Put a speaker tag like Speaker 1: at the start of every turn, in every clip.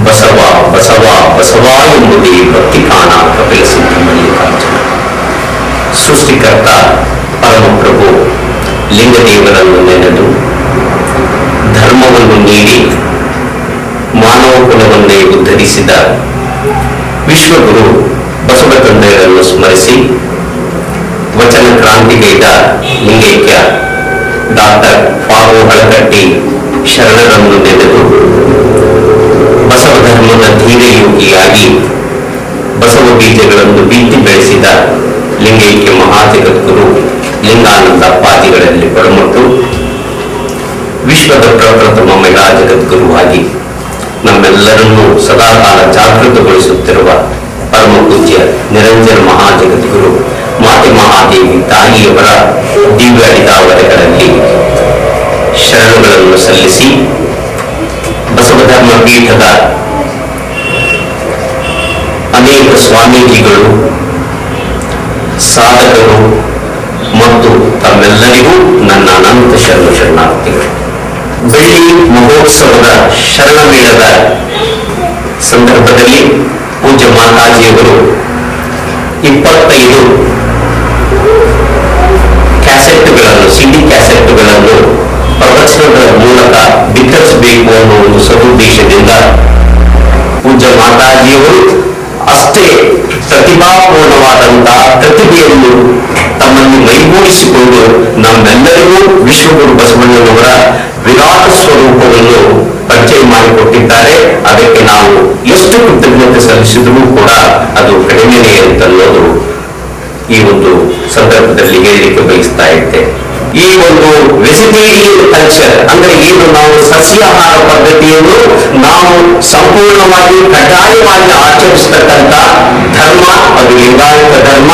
Speaker 1: ಬಸವ ಬಸವ ಬಸವ ಎಂಬುದೇ ಭಕ್ತಿ ಕಾಣ ಕಪಿಲ ಸಿದ್ಧ ಮಲ್ಲಿಕಾರ್ಜುನ. ಸೃಷ್ಟಿಕರ್ತ ಪರಮಪ್ರಭು ಲಿಂಗದೇವರನ್ನು ನೆನೆದು ಧರ್ಮವನ್ನು ನೀಡಿ ಮಾನವ ಕುಲವನ್ನೇ ಉದ್ಧರಿಸಿದ ವಿಶ್ವಗುರು ಬಸವ ತಂದೆಯರನ್ನು ಸ್ಮರಿಸಿ ವಚನ ಕ್ರಾಂತಿಗೈದ ಲಿಂಗೈಕ್ಯ ಡಾಕ್ಟರ್ ಪಾರು ಹಳಕಟ್ಟಿ ಶರಣರನ್ನು ನೆನೆದು ಬಸವ ಧರ್ಮದ ಧೀರಯೋಗಿಯಾಗಿ ಬಸವ ಬೀಜಗಳನ್ನು ಬಿತ್ತಿ ಬೆಳೆಸಿದ ಲಿಂಗೈಕ್ಯ ಮಹಾಜಗದ್ಗುರು ಲಿಂಗಾನಂದ ಅಪ್ಪಾಜಿಗಳಲ್ಲಿ ಪರಮಟ್ಟು ವಿಶ್ವದ ಪ್ರಪ್ರಥಮ ಮಹಿಳಾ ಜಗದ್ಗುರುವಾಗಿ ನಮ್ಮೆಲ್ಲರನ್ನೂ ಸದಾಕಾಲ ಜಾಗೃತಗೊಳಿಸುತ್ತಿರುವ ಪರಮ ಪೂಜ್ಯ ನಿರಂಜನ ಮಹಾಜಗದ್ಗುರು ಮಾತೆ ಮಹಾದೇವಿ ತಾಯಿಯವರ ದಿವ್ಯ ಅಡಿದಾವರೆಗಳಲ್ಲಿ ಶರಣಗಳನ್ನು ಸಲ್ಲಿಸಿ ಬಸವಧರ್ಮ ಪೀಠದ ಅನೇಕ ಸ್ವಾಮೀಜಿಗಳು, ಸಾಧಕರು ಮತ್ತು ತಮ್ಮೆಲ್ಲರಿಗೂ ನನ್ನ ಅನಂತ ಶರಣಾರ್ಥಿಗಳು. ಬೆಳ್ಳಿ ಮಹೋತ್ಸವದ ಶರಣಮೇಳದ ಸಂದರ್ಭದಲ್ಲಿ ಪೂಜ್ಯ ಮಾತಾಜಿಯವರು 25 ಕ್ಯಾಸೆಟ್ಗಳನ್ನು, ಸಿಡಿ ಕ್ಯಾಸೆಟ್ಗಳನ್ನು ಪ್ರದರ್ಶನದ ಮೂಲಕ ಬಿತ್ತರಿಸಬೇಕು ಅನ್ನೋ ಒಂದು ಸದುದ್ದೇಶದಿಂದ ಪೂಜ್ಯ ಮಾತಾಜಿಯವರು ಅಷ್ಟೇ ಪ್ರತಿಭಾಪೂರ್ಣವಾದಂತಹ ಪ್ರತಿಭೆಯನ್ನು ತಮ್ಮನ್ನು ಮೈಗೂಡಿಸಿಕೊಂಡು ನಮ್ಮೆಲ್ಲರಿಗೂ ವಿಶ್ವಗುರು ಬಸವಣ್ಣನವರ ವಿರಾಟ ಸ್ವರೂಪವನ್ನು ಪರಿಚಯ ಮಾಡಿಕೊಟ್ಟಿದ್ದಾರೆ. ಅದಕ್ಕೆ ನಾವು ಎಷ್ಟು ಕೃತಜ್ಞತೆ ಸಲ್ಲಿಸಿದರೂ ಕೂಡ ಅದು ಕಡಿಮೆನೇ ಅಂತನ್ನೋದು ಈ ಒಂದು ಸಂದರ್ಭದಲ್ಲಿ ಹೇಳಲಿಕ್ಕೆ ಬಯಸ್ತಾ ಇದ್ದೆ. ಈ ಒಂದು ವೆಜಿಟೇರಿಯನ್ ಕಲ್ಚರ್ ಅಂದ್ರೆ ಏನು, ನಾವು ಸಸ್ಯಾಹಾರ ಪದ್ಧತಿಯನ್ನು ನಾವು ಸಂಪೂರ್ಣವಾಗಿ ಕಡ್ಡಾಯವಾಗಿ ಆಚರಿಸತಕ್ಕಂಥ ಧರ್ಮ ಅದು ಲಿಂಗಾಯತ ಧರ್ಮ.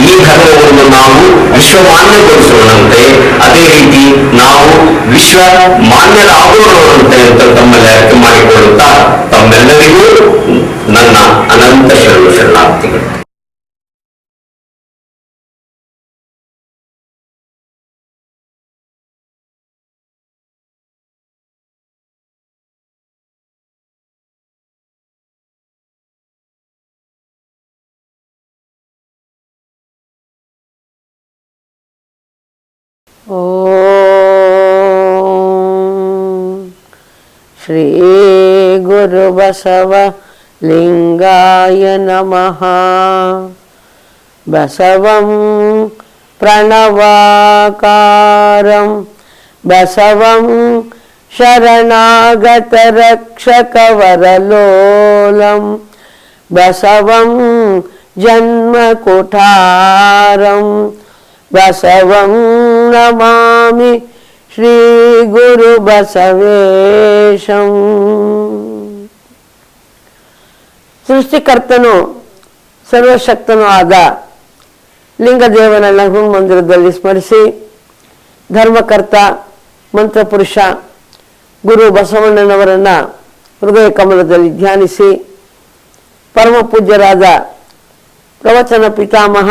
Speaker 1: ಈ ಧರ್ಮವನ್ನು ನಾವು ವಿಶ್ವಮಾನ್ಯಗೊಳಿಸೋಣಂತೆ, ಅದೇ ರೀತಿ ನಾವು ವಿಶ್ವ ಮಾನ್ಯರಾಗೋಣಂತೆ ಅಂತ ತಮ್ಮಲ್ಲಿ ಅರ್ಥ ಮಾಡಿಕೊಳ್ಳುತ್ತಾ ತಮ್ಮೆಲ್ಲರಿಗೂ ನನ್ನ ಅನಂತ ಶರಣಾರ್ಥಿಗಳು.
Speaker 2: ಶ್ರೀ ಗುರು ಬಸವ ಲಿಂಗಾಯ ನಮಃ. ಬಸವಂ ಪ್ರಣವಾಕಾರಂ ಬಸವಂ ಶರಣಾಗತ ರಕ್ಷಕ ವರಲೋಲಂ ಬಸವಂ ಜನ್ಮ ಕುಠಾರಂ ಬಸವಂ ನಮಾಮಿ ಶ್ರೀ ಗುರು ಬಸವೇಶಂ. ಸೃಷ್ಟಿಕರ್ತನು ಸರ್ವಶಕ್ತನೂ ಆದ ಲಿಂಗದೇವನನ್ನ ಮಂದಿರದಲ್ಲಿ ಸ್ಮರಿಸಿ ಧರ್ಮಕರ್ತ ಮಂತ್ರಪುರುಷ ಗುರು ಬಸವಣ್ಣನವರನ್ನ ಹೃದಯ ಕಮಲದಲ್ಲಿ ಧ್ಯಾನಿಸಿ ಪರಮ ಪೂಜ್ಯರಾದ ಪ್ರವಚನ ಪಿತಾಮಹ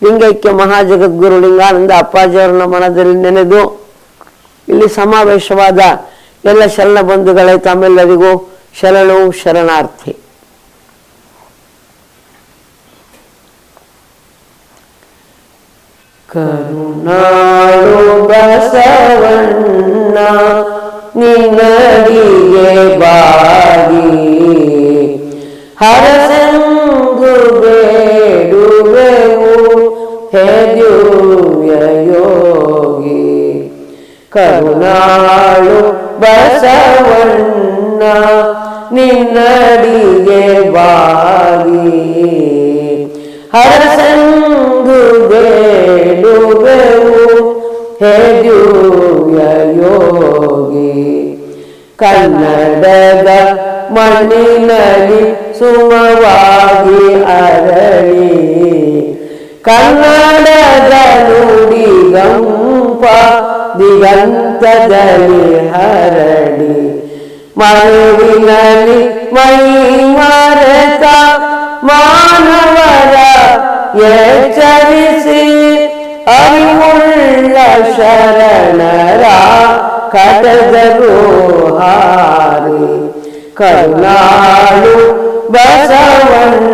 Speaker 2: ಲಿಂಗೈಕ್ಯ ಮಹಾಜಗದ್ಗುರು ಲಿಂಗಾನಂದ ಅಪ್ಪಾಜಿಯವರನ್ನ ಮನದಲ್ಲಿ ನೆನೆದು ಇಲ್ಲಿ ಸಮಾವೇಶವಾದ ಎಲ್ಲ ಶರಣ ಬಂಧುಗಳೇ ತಮ್ಮೆಲ್ಲರಿಗೂ ಶರಣು ಶರಣಾರ್ಥಿ. ಕರುಣಾಳು ಬಸವಣ್ಣ ನಿನ್ನಡಿಗೆ ಬಾಗಿ ಹರಸೆಂದು ಬೇಡುವೆವು ಹೇ ದಿವ್ಯ ಯೋಗಿ. ಕರುಣಾಳು ಬಸವಣ್ಣ ನಿನ್ನಡಿಗೆ ಬಾಗಿ ಹರಸೆಂದು ಬೇಡುವೆವು ಹೇ ದಿವ್ಯ ಯೋಗಿ. ಕನ್ನಡದ ಮಣ್ಣಿನಲ್ಲಿ ಸುಮವಾಗಿ ಅರಳಿ ಕನ್ನಡದ ನುಡಿಗಂಪ ದಿಗಂತದಲ್ಲಿ ಹರಡಿ ಮರುವಿನಲ್ಲಿ ಮೈ ಮರೆತ ಮಾನವರ ಎಚ್ಚರಿಸಿ ಅರಿವುಳ್ಳ ಶರಣರ ಕಟದರು ಹಾರಿ ಕರುಣಾಳು ಬಸವಣ್ಣ.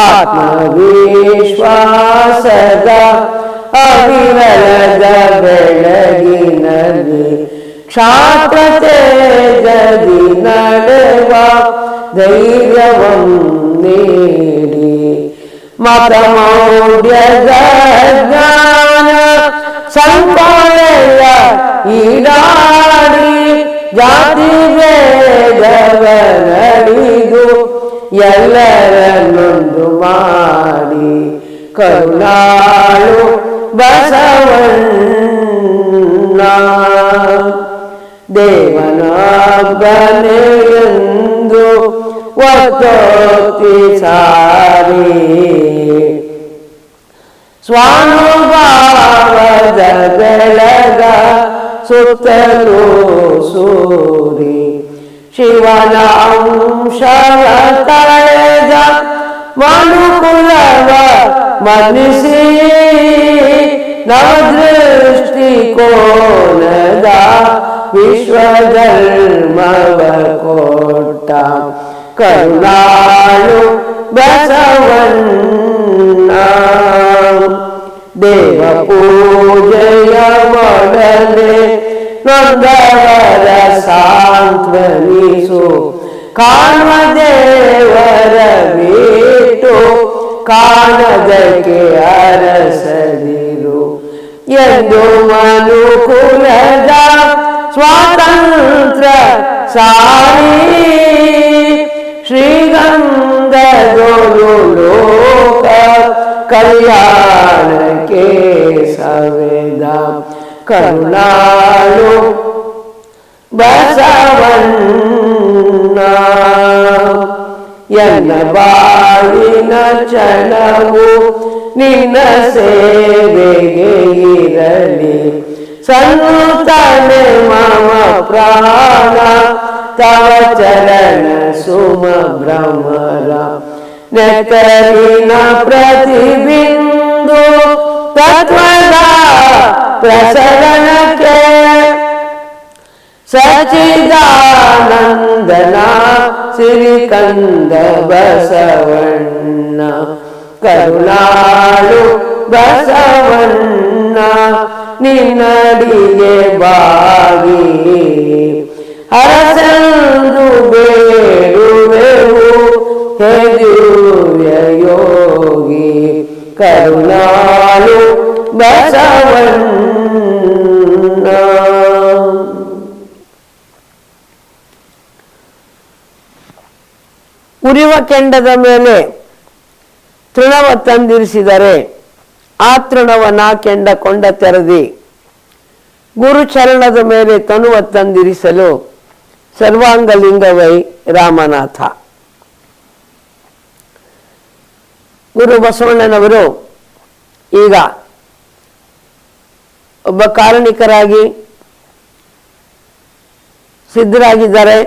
Speaker 2: ಆತ್ಮವಿಶ್ವಾಸದ ಅವಿರಳದ ಬೆಳಗಿನಲ್ಲಿ ಕ್ಷಾತ್ರ ತೇಜದಿ ನಡೆವ ಧೈರ್ಯವಂ ನೀಡಿ ಮತಮೌಢ್ಯದ ಜ್ಞಾನ ಸಂಪಾದನೆಯ ಈಡಾಡಿ ಜಾತಿ ಭೇದವನಡಿದು ಎಲ್ಲರನ್ನೊಂದು ಮಾಡಿ ಕರುಣಾಳು ಬಸವಣ್ಣ. ದೇವನೊಬ್ಬನೆಯೆಂದು ಒತ್ತೊತ್ತಿ ಸಾರಿ ಸ್ವಾನುಭಾವದ ಬೆಳಗ ಸುತ್ತಲೂ ಸೂರಿ ಶಿವನ ಅಂಶವ ತಳೆದ ಮನುಕುಲವ ಮನಿಸಿ ನವದೃಷ್ಟಿಕೋನದ ವಿಶ್ವಧರ್ಮವ ಕೊಟ್ಟ ಕರುಣಾಳು ಬಸವಣ್ಣ. ದೇವ ಪೂಜೆಯ ಮಾಡಲೆ ನೊಂದವರ ಸಾಂತ್ವನಿಸು ಕಾಣುವ ದೇವರ ಬಿಟ್ಟು ಕಾಣದಕ್ಕೆ ಅರಸದಿರು ಎಂದು ಮನುಕುಲದ ಸ್ವಾತಂತ್ರ್ಯ ಸಾರಿ ಶ್ರೀಗಂಧದೊಳು ಲೋಕ ಕಲ್ಯಾಣಕ್ಕೆ ಸವೆದ ಕರುಣಾಳು ಬಸವಣ್ಣ. ಎನ್ನ ಬಾಳಿನ ಚಣವು ನಿನ್ನ ಸೇವೆಗೆ ಇರಲಿ ಸನ್ನುತನೆ ಮಮ ಪ್ರಾಣ ತವ ಚರಣ ಸುಮ ಭ್ರಮರ ನೆತ್ತರಿನ ಪ್ರತಿಬಿಂದು ತತ್ವದ ಪ್ರಸರಣಕ್ಕೆ ಸಚ್ಚಿದಾನಂದನ ಸಿರಿಕಂದ ಬಸವಣ್ಣ. ಕರುಣಾಳು ಬಸವಣ್ಣ ನಿನ್ನಡಿಗೆ ಬಾಗಿ ಹರಸಂದು ಬೇಡುವೆವು ಹೇ ದಿವ್ಯ ಯೋಗಿ ಕರುಣಾಳು ಬಸವಣ್ಣ. ಉರಿವ ಕೆಂಡದ ಮೇಲೆ ತೃಣವ ತಂದಿರಿಸಿದರೆ ಆ ತೃಣವನ ಕೆಂಡ ಕೊಂಡ ತೆರದಿ ಗುರುಚರಣದ ಮೇಲೆ ತನುವ ತಂದಿರಿಸಲು ಸರ್ವಾಂಗಲಿಂಗವೈ ರಾಮನಾಥ. ಗುರು ಬಸವಣ್ಣನವರು ಈಗ ಒಬ್ಬ ಕಾರಣಿಕರಾಗಿ ಸಿದ್ಧರಾಗಿದ್ದಾರೆ.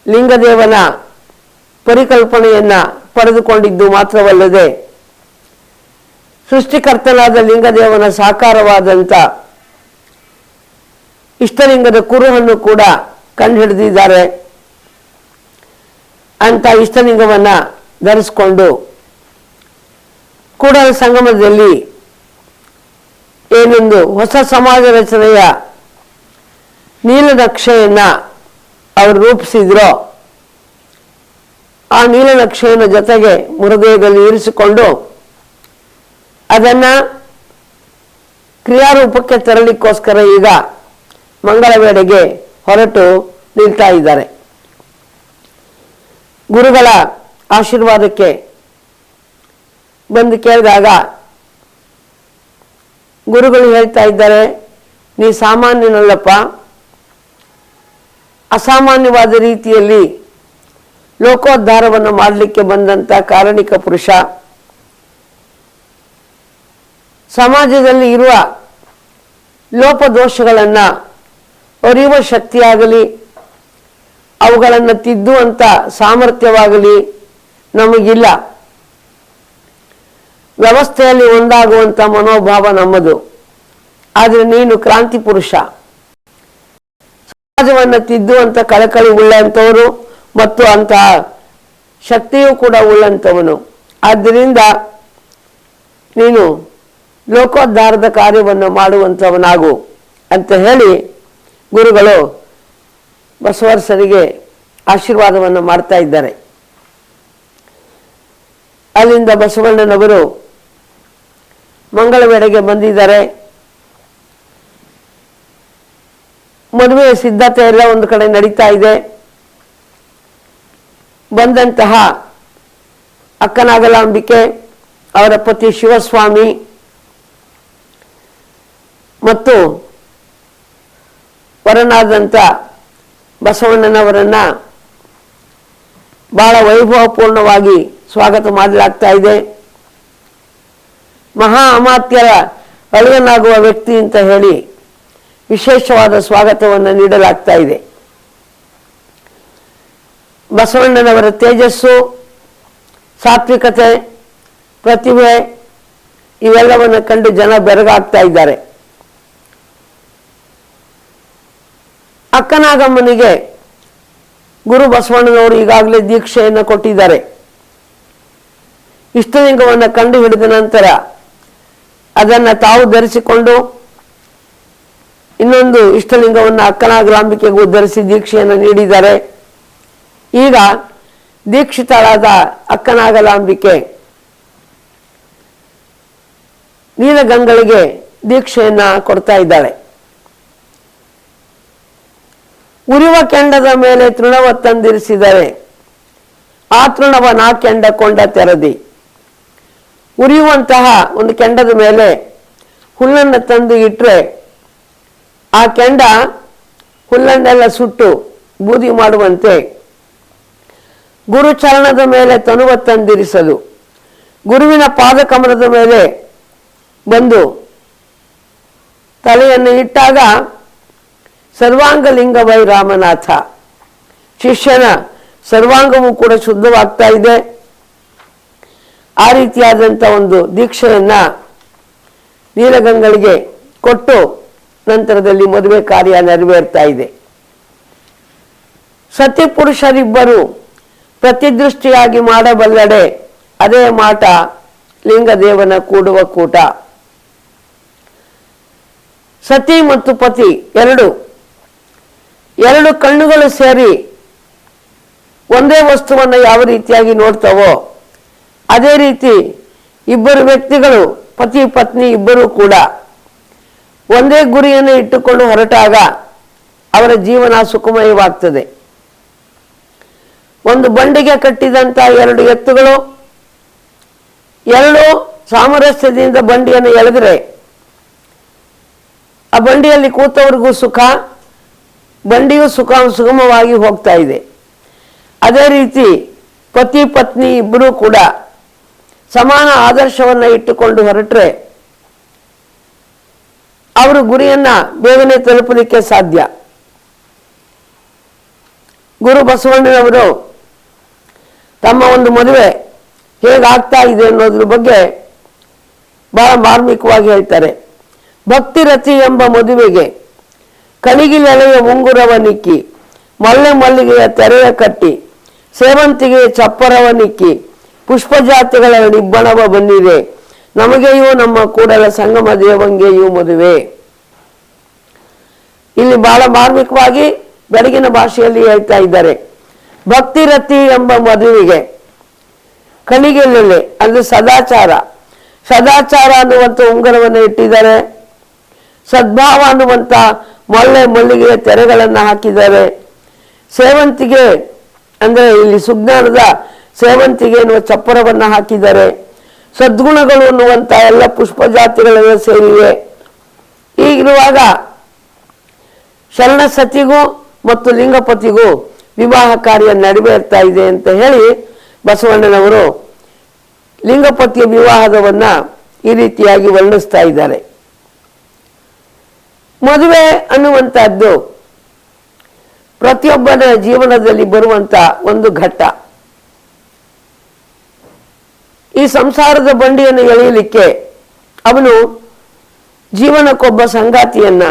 Speaker 2: ಲಿಂಗದೇವನ ಪರಿಕಲ್ಪನೆಯನ್ನ ಪಡೆದುಕೊಂಡಿದ್ದು ಮಾತ್ರವಲ್ಲದೆ ಸೃಷ್ಟಿಕರ್ತನಾದ ಲಿಂಗದೇವನ ಸಾಕಾರವಾದಂಥ ಇಷ್ಟಲಿಂಗದ ಕುರುಹನ್ನು ಕೂಡ ಕಂಡುಹಿಡಿದಿದ್ದಾರೆ. ಅಂತ ಇಷ್ಟಲಿಂಗವನ್ನ ಧರಿಸಿಕೊಂಡು ಕೂಡಲ ಸಂಗಮದಲ್ಲಿ ಏನೊಂದು ಹೊಸ ಸಮಾಜ ರಚನೆಯ ನೀಲನಕ್ಷೆಯನ್ನ ಅವರು ರೂಪಿಸಿದ್ರೋ ಆ ನೀಲನಕ್ಷೆಯನ್ನು ಜೊತೆಗೆ ಹೃದಯದಲ್ಲಿ ಇರಿಸಿಕೊಂಡು ಅದನ್ನ ಕ್ರಿಯಾರೂಪಕ್ಕೆ ತರಲಿಕ್ಕೋಸ್ಕರ ಈಗ ಮಂಗಳವೇಳೆಗೆ ಹೊರಟು ನಿಲ್ತಾ ಇದ್ದಾರೆ. ಗುರುಗಳ ಆಶೀರ್ವಾದಕ್ಕೆ ಬಂದು ಕೇಳಿದಾಗ ಗುರುಗಳು ಹೇಳ್ತಾ ಇದ್ದಾರೆ, ನೀ ಸಾಮಾನ್ಯನಲ್ಲಪ್ಪ, ಅಸಾಮಾನ್ಯವಾದ ರೀತಿಯಲ್ಲಿ ಲೋಕೋದ್ಧಾರವನ್ನು ಮಾಡಲಿಕ್ಕೆ ಬಂದಂಥ ಕಾರಣಿಕ ಪುರುಷ. ಸಮಾಜದಲ್ಲಿ ಇರುವ ಲೋಪದೋಷಗಳನ್ನು ಅರಿಯುವ ಶಕ್ತಿಯಾಗಲಿ ಅವುಗಳನ್ನು ತಿದ್ದುವಂಥ ಸಾಮರ್ಥ್ಯವಾಗಲಿ ನಮಗಿಲ್ಲ. ವ್ಯವಸ್ಥೆಯಲ್ಲಿ ಒಂದಾಗುವಂಥ ಮನೋಭಾವ ನಮ್ಮದು. ಆದರೆ ನೀನು ಕ್ರಾಂತಿ ಪುರುಷ, ಸಮಾಜವನ್ನು ತಿದ್ದುವಂತ ಕಳಕಳಿ ಉಳ್ಳಂಥವನು ಮತ್ತು ಅಂತಹ ಶಕ್ತಿಯೂ ಕೂಡ ಉಳ್ಳಂಥವನು. ಆದ್ದರಿಂದ ನೀನು ಲೋಕೋದ್ಧಾರದ ಕಾರ್ಯವನ್ನು ಮಾಡುವಂಥವನಾಗು ಅಂತ ಹೇಳಿ ಗುರುಗಳು ಬಸವರ್ಸರಿಗೆ ಆಶೀರ್ವಾದವನ್ನು ಮಾಡ್ತಾ ಇದ್ದಾರೆ. ಅಲ್ಲಿಂದ ಬಸವಣ್ಣನವರು ಮಂಗಳವೇಳೆಗೆ ಬಂದಿದ್ದಾರೆ. ಮದುವೆಯ ಸಿದ್ಧತೆ ಎಲ್ಲ ಒಂದು ಕಡೆ ನಡೀತಾ ಇದೆ. ಬಂದಂತಹ ಅಕ್ಕನಾಗಲಾಂಬಿಕೆ, ಅವರ ಪತಿ ಶಿವಸ್ವಾಮಿ ಮತ್ತು ವರನಾದಂಥ ಬಸವಣ್ಣನವರನ್ನ ಬಹಳ ವೈಭವಪೂರ್ಣವಾಗಿ ಸ್ವಾಗತ ಮಾಡಲಾಗ್ತಾ ಇದೆ. ಮಹಾ ಅಮಾತ್ಯರ ಅಳಿಯನಾಗುವ ವ್ಯಕ್ತಿ ಅಂತ ಹೇಳಿ ವಿಶೇಷವಾದ ಸ್ವಾಗತವನ್ನು ನೀಡಲಾಗ್ತಾ ಇದೆ. ಬಸವಣ್ಣನವರ ತೇಜಸ್ಸು, ಸಾತ್ವಿಕತೆ, ಪ್ರತಿಭೆ ಇವೆಲ್ಲವನ್ನು ಕಂಡು ಜನ ಬೆರಗಾಗ್ತಾ ಇದ್ದಾರೆ. ಅಕ್ಕನಾಗಮ್ಮನಿಗೆ ಗುರು ಬಸವಣ್ಣನವರು ಈಗಾಗಲೇ ದೀಕ್ಷೆಯನ್ನು ಕೊಟ್ಟಿದ್ದಾರೆ. ಇಷ್ಟಲಿಂಗವನ್ನು ಕಂಡು ಹಿಡಿದ ನಂತರ ಅದನ್ನು ತಾವು ಧರಿಸಿಕೊಂಡು ಇನ್ನೊಂದು ಇಷ್ಟಲಿಂಗವನ್ನು ಅಕ್ಕನಾಗಲಾಂಬಿಕೆಗೂ ಧರಿಸಿ ದೀಕ್ಷೆಯನ್ನು ನೀಡಿದ್ದಾರೆ. ಈಗ ದೀಕ್ಷಿತರಾದ ಅಕ್ಕನಾಗಲಾಂಬಿಕೆ ನೀಲಗಂಗಳಿಗೆ ದೀಕ್ಷೆಯನ್ನ ಕೊಡ್ತಾ ಇದ್ದಾಳೆ. ಉರಿವ ಕೆಂಡದ ಮೇಲೆ ತೃಣವ ತಂದಿರಿಸಿದರೆ ಆ ತೃಣವ ನಾ ಕೆಂಡ ಕೊಂಡ ತೆರದಿ. ಉರಿಯುವಂತಹ ಒಂದು ಕೆಂಡದ ಮೇಲೆ ಹುಲ್ಲನ್ನು ತಂದು ಇಟ್ಟರೆ ಆ ಕೆಂಡ ಹುಲ್ಲನ್ನೆಲ್ಲ ಸುಟ್ಟು ಬೂದಿ ಮಾಡುವಂತೆ ಗುರು ಚರಣದ ಮೇಲೆ ತನುವ ತಂದಿರಿಸಲು ಗುರುವಿನ ಪಾದಕಮಲದ ಮೇಲೆ ಬಂದು ತಲೆಯನ್ನು ಇಟ್ಟಾಗ ಸರ್ವಾಂಗಲಿಂಗ ವೈ ರಾಮನಾಥ, ಶಿಷ್ಯನ ಸರ್ವಾಂಗವೂ ಕೂಡ ಶುದ್ಧವಾಗ್ತಾ ಇದೆ. ಆ ರೀತಿಯಾದಂಥ ಒಂದು ದೀಕ್ಷೆಯನ್ನ ನೀಲಗಂಗಳಿಗೆ ಕೊಟ್ಟು ನಂತರದಲ್ಲಿ ಮದುವೆ ಕಾರ್ಯ ನೆರವೇರ್ತಾ ಇದೆ. ಸತಿಪುರುಷರಿಬ್ಬರು ಪ್ರತಿದೃಷ್ಟಿಯಾಗಿ ಮಾಡಬಲ್ಲಡೆ ಅದೇ ಮಾಟ ಲಿಂಗದೇವನ ಕೂಡುವ ಕೂಟ. ಸತಿ ಮತ್ತು ಪತಿ ಎರಡು ಕಣ್ಣುಗಳು ಸೇರಿ ಒಂದೇ ವಸ್ತುವನ್ನು ಯಾವ ರೀತಿಯಾಗಿ ನೋಡ್ತಾವೋ ಅದೇ ರೀತಿ ಇಬ್ಬರು ವ್ಯಕ್ತಿಗಳು, ಪತಿ ಪತ್ನಿ ಇಬ್ಬರೂ ಕೂಡ ಒಂದೇ ಗುರಿಯನ್ನು ಇಟ್ಟುಕೊಂಡು ಹೊರಟಾಗ ಅವರ ಜೀವನ ಸುಖಮಯವಾಗ್ತದೆ. ಒಂದು ಬಂಡಿಗೆ ಕಟ್ಟಿದಂಥ ಎರಡು ಎತ್ತುಗಳು ಎರಡು ಸಾಮರಸ್ಯದಿಂದ ಬಂಡಿಯನ್ನು ಎಳೆದರೆ ಆ ಬಂಡಿಯಲ್ಲಿ ಕೂತವ್ರಿಗೂ ಸುಖ, ಬಂಡಿಯೂ ಸುಗಮವಾಗಿ ಹೋಗ್ತಾ ಇದೆ. ಅದೇ ರೀತಿ ಪತಿ ಪತ್ನಿ ಇಬ್ಬರೂ ಕೂಡ ಸಮಾನ ಆದರ್ಶವನ್ನು ಇಟ್ಟುಕೊಂಡು ಹೊರಟ್ರೆ ಅವರು ಗುರಿಯನ್ನ ಬೇಗನೆ ತಲುಪಲಿಕ್ಕೆ ಸಾಧ್ಯ. ಗುರು ಬಸವಣ್ಣನವರು ತಮ್ಮ ಒಂದು ಮದುವೆ ಹೇಗಾಗ್ತಾ ಇದೆ ಅನ್ನೋದ್ರ ಬಗ್ಗೆ ಬಹಳ ಮಾರ್ಮಿಕವಾಗಿ ಹೇಳ್ತಾರೆ. ಭಕ್ತಿರತಿ ಎಂಬ ಮದುವೆಗೆ ಕಣಿಗಿಲೆಳೆಯ ಉಂಗುರವ ನಿಕ್ಕಿ, ಮಲ್ಲೆ ಮಲ್ಲಿಗೆಯ ತೆರೆಯ ಕಟ್ಟಿ, ಸೇವಂತಿಗೆಯ ಚಪ್ಪರವ ನಿಕ್ಕಿ, ಪುಷ್ಪ ಜಾತಿಗಳ ನಿಬ್ಬಣವ ಬಂದಿದೆ, ನಮಗೆಯೂ ನಮ್ಮ ಕೂಡಲ ಸಂಗಮ ದೇವಂಗೆಯೂ ಮದುವೆ. ಇಲ್ಲಿ ಬಹಳ ಮಾರ್ಮಿಕವಾಗಿ ಬೆಳಗಿನ ಭಾಷೆಯಲ್ಲಿ ಹೇಳ್ತಾ ಇದ್ದಾರೆ. ಭಕ್ತಿರತಿ ಎಂಬ ಮದುವೆಗೆ ಕಣಿಗೆಲೆಲೆ ಅಂದ್ರೆ ಸದಾಚಾರ ಅನ್ನುವಂಥ ಉಂಗುರವನ್ನು ಇಟ್ಟಿದ್ದಾರೆ. ಸದ್ಭಾವ ಅನ್ನುವಂಥ ಮಲ್ಲೆ ಮಲ್ಲಿಗೆಯ ತೆರೆಗಳನ್ನು ಹಾಕಿದ್ದಾರೆ. ಸೇವಂತಿಗೆ ಅಂದ್ರೆ ಇಲ್ಲಿ ಸುಜ್ಞಾನದ ಸೇವಂತಿಗೆ ಎನ್ನುವ ಚಪ್ಪರವನ್ನು ಹಾಕಿದ್ದಾರೆ. ಸದ್ಗುಣಗಳು ಅನ್ನುವಂಥ ಎಲ್ಲ ಪುಷ್ಪ ಜಾತಿಗಳೆಲ್ಲ ಸೇರಿವೆ. ಹೀಗಿರುವಾಗ ಶರಣ ಸತಿಗೂ ಮತ್ತು ಲಿಂಗಪತಿಗೂ ವಿವಾಹ ಕಾರ್ಯ ನೆರವೇರ್ತಾ ಇದೆ ಅಂತ ಹೇಳಿ ಬಸವಣ್ಣನವರು ಲಿಂಗಪತಿಯ ವಿವಾಹದವನ್ನ ಈ ರೀತಿಯಾಗಿ ವರ್ಣಿಸ್ತಾ ಇದ್ದಾರೆ. ಮದುವೆ ಅನ್ನುವಂಥದ್ದು ಪ್ರತಿಯೊಬ್ಬನ ಜೀವನದಲ್ಲಿ ಬರುವಂತ ಒಂದು ಘಟ್ಟ. ಈ ಸಂಸಾರದ ಬಂಡಿಯನ್ನು ಎಳೆಯಲಿಕ್ಕೆ ಅವನು ಜೀವನಕ್ಕೊಬ್ಬ ಸಂಗಾತಿಯನ್ನ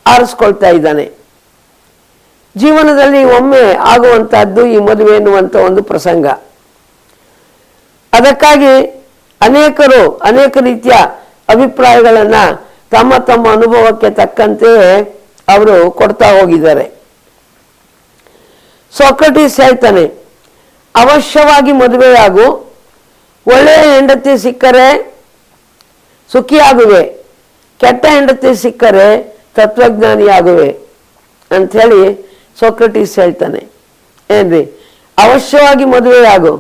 Speaker 2: ಆರಿಸ್ಕೊಳ್ತಾ ಇದ್ದಾನೆ. ಜೀವನದಲ್ಲಿ ಒಮ್ಮೆ ಆಗುವಂತಹದ್ದು ಈ ಮದುವೆ ಎನ್ನುವಂಥ ಒಂದು ಪ್ರಸಂಗ. ಅದಕ್ಕಾಗಿ ಅನೇಕ ರೀತಿಯ ಅಭಿಪ್ರಾಯಗಳನ್ನು ತಮ್ಮ ತಮ್ಮ ಅನುಭವಕ್ಕೆ ತಕ್ಕಂತೆ ಅವರು ಕೊಡ್ತಾ ಹೋಗಿದ್ದಾರೆ. ಸಾಕ್ರೆಟಿಸ್ ಹೇಳ್ತಾನೆ, ಅವಶ್ಯವಾಗಿ ಮದುವೆಯಾಗು, ಒಳ್ಳೆಯ ಹೆಂಡತಿ ಸಿಕ್ಕರೆ ಸುಖಿಯಾಗುವೆ, ಕೆಟ್ಟ ಹೆಂಡತಿ ಸಿಕ್ಕರೆ ತತ್ವಜ್ಞಾನಿಯಾಗುವೆ ಅಂಥೇಳಿ ಸಾಕ್ರೆಟಿಸ್ ಹೇಳ್ತಾನೆ. ಏನ್ರಿ, ಅವಶ್ಯವಾಗಿ ಮದುವೆಯಾಗು,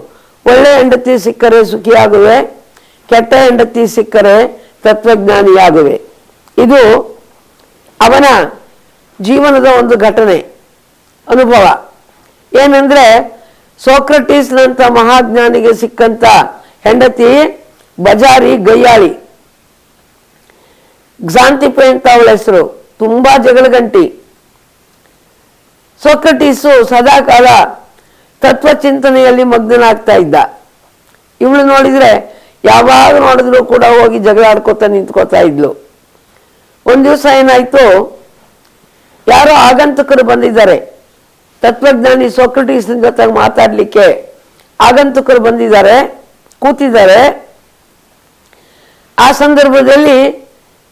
Speaker 2: ಒಳ್ಳೆ ಹೆಂಡತಿ ಸಿಕ್ಕರೆ ಸುಖಿಯಾಗುವೆ, ಕೆಟ್ಟ ಹೆಂಡತಿ ಸಿಕ್ಕರೆ ತತ್ವಜ್ಞಾನಿಯಾಗುವೆ. ಇದು ಅವನ ಜೀವನದ ಒಂದು ಘಟನೆ, ಅನುಭವ. ಏನಂದ್ರೆ ಸಾಕ್ರೆಟಿಸ್ನಂಥ ಮಹಾಜ್ಞಾನಿಗೆ ಸಿಕ್ಕಂತ ಹೆಂಡತಿ ಬಜಾರಿ ಗಯ್ಯಾಳಿ, ಕ್ಸಾಂತಿಪೆ ಅಂತ ಅವಳ ಹೆಸರು, ತುಂಬಾ ಜಗಳಗಂಟಿ. ಸಾಕ್ರೆಟಿಸು ಸದಾಕಾಲ ತತ್ವಚಿಂತನೆಯಲ್ಲಿ ಮಗ್ನನಾಗ್ತಾ ಇದ್ದ. ಇವಳು ನೋಡಿದ್ರೆ ಯಾವಾಗ ನೋಡಿದ್ರು ಕೂಡ ಹೋಗಿ ಜಗಳ ಆಡ್ಕೋತಾ ನಿಂತ್ಕೋತಾ ಇದ್ಲು. ಒಂದ್ ದಿವಸ ಏನಾಯ್ತು, ಯಾರೋ ಆಗಂತಕರು ಬಂದಿದ್ದಾರೆ, ತತ್ವಜ್ಞಾನಿ ಸಾಕ್ರೆಟಿಸ್ ಜೊತೆ ಮಾತಾಡ್ಲಿಕ್ಕೆ ಆಗಂತಕರು ಬಂದಿದ್ದಾರೆ, ಕೂತಿದ್ದಾರೆ. ಆ ಸಂದರ್ಭದಲ್ಲಿ